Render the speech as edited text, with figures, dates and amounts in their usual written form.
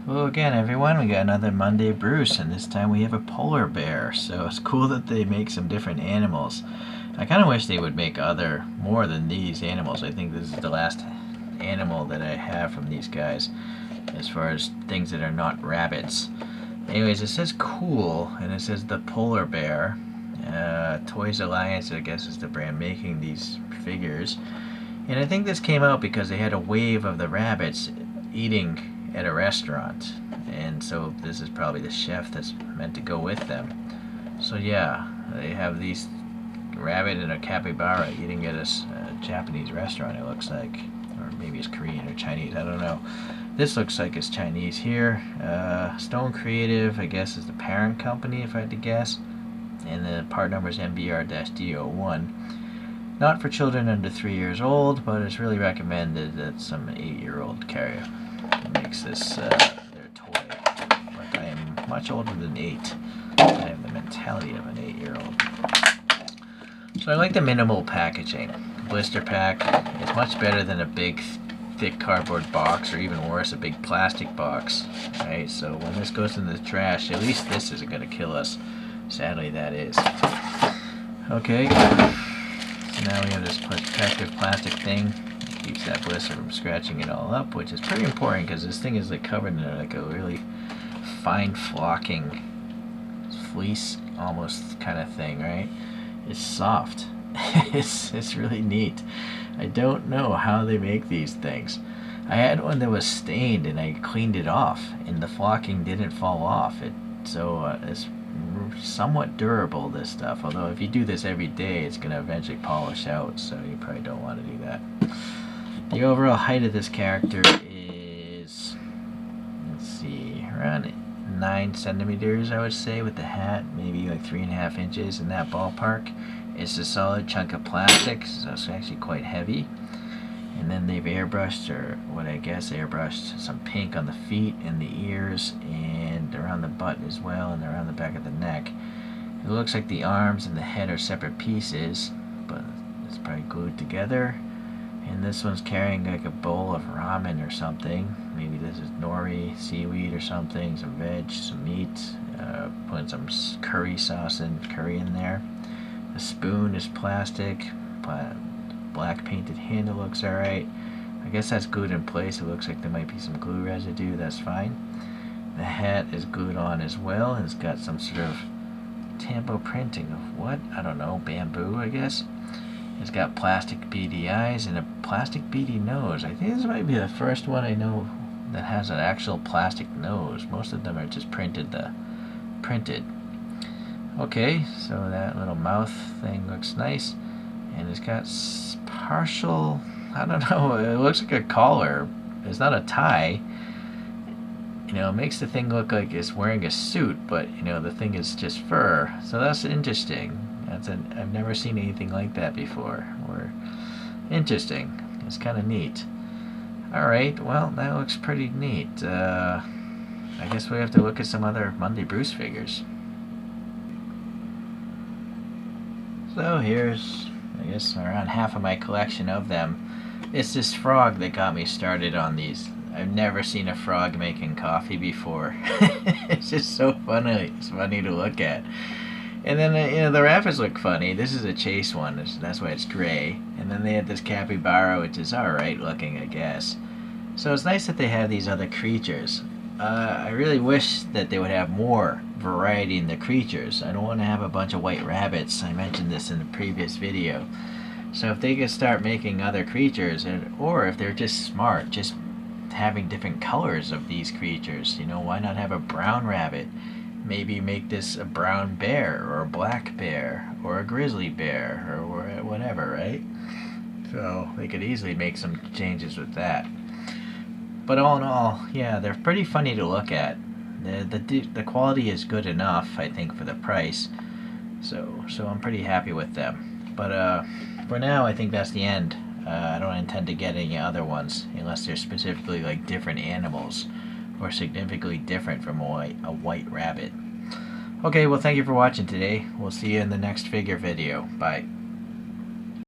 Hello again, everyone. We got another Monday Bruce, and this time we have a polar bear. So it's cool that they make some different animals. I kind of wish they would make more than these animals. I think this is the last animal that I have from these guys, as far as things that are not rabbits. Anyways, it says cool, and it says the polar bear. Toys Alliance, I guess, is the brand making these figures. And I think this came out because they had a wave of the rabbits eating at a restaurant. And so this is probably the chef that's meant to go with them. So yeah, they have these rabbit and a capybara eating at a Japanese restaurant, it looks like. Or maybe it's Korean or Chinese, I don't know. This looks like it's Chinese here. Stone Creative, I guess, is the parent company, if I had to guess. And the part number is MBR-D01. Not for children under 3 years old, but it's really recommended that some 8-year-old carry makes this their toy. But I am much older than 8. I have the mentality of an 8-year-old. So I like the minimal packaging. Blister pack is much better than a big thick cardboard box, or even worse, a big plastic box. Right? So when this goes in the trash, at least this isn't going to kill us. Sadly, that is. Okay. So now we have this protective plastic thing. It keeps that blister from scratching it all up, which is pretty important because this thing is like covered in like a really fine flocking fleece almost kind of thing, right? It's soft. it's really neat. I don't know how they make these things. I had one that was stained and I cleaned it off and the flocking didn't fall off. So it's somewhat durable, this stuff, although if you do this every day it's going to eventually polish out, so you probably don't want to do that. The overall height of this character is, let's see, around 9 centimeters, I would say, with the hat, maybe like 3.5 inches in that ballpark. It's a solid chunk of plastic, so it's actually quite heavy. And then they've airbrushed, or what I guess airbrushed, some pink on the feet and the ears and around the butt as well, and around the back of the neck. It looks like the arms and the head are separate pieces, but it's probably glued together. And this one's carrying like a bowl of ramen or something. Maybe this is nori, seaweed or something, some veg, some meat, putting some curry sauce and curry in there. The spoon is plastic. Black painted handle looks alright. I guess that's glued in place. It looks like there might be some glue residue. That's fine. The hat is glued on as well, and it's got some sort of tampo printing of what? I don't know. Bamboo, I guess. It's got plastic beady eyes and a plastic beady nose. I think this might be the first one I know that has an actual plastic nose. Most of them are just printed. Okay, so that little mouth thing looks nice. And it's got partial, I don't know, it looks like a collar. It's not a tie. You know, it makes the thing look like it's wearing a suit, but, you know, the thing is just fur. So that's interesting. I've never seen anything like that before. Or interesting. It's kind of neat. Alright, well, that looks pretty neat. I guess we have to look at some other Monday Bruce figures. So here's, I guess, around half of my collection of them. It's this frog that got me started on these. I've never seen a frog making coffee before. It's just so funny. It's funny to look at. And then, you know, the rabbits look funny. This is a chase one. That's why it's gray. And then they have this capybara, which is alright looking, I guess. So it's nice that they have these other creatures. I really wish that they would have more variety in the creatures. I don't want to have a bunch of white rabbits. I mentioned this in the previous video. So if they could start making other creatures, or if they're just smart, just having different colors of these creatures, you know, why not have a brown rabbit? Maybe make this a brown bear, or a black bear, or a grizzly bear, or whatever, right? So they could easily make some changes with that. But all in all, yeah, they're pretty funny to look at. The quality is good enough, I think, for the price. So I'm pretty happy with them. But for now, I think that's the end. I don't intend to get any other ones unless they're specifically like different animals or significantly different from a white rabbit. Okay, well, thank you for watching today. We'll see you in the next figure video. Bye.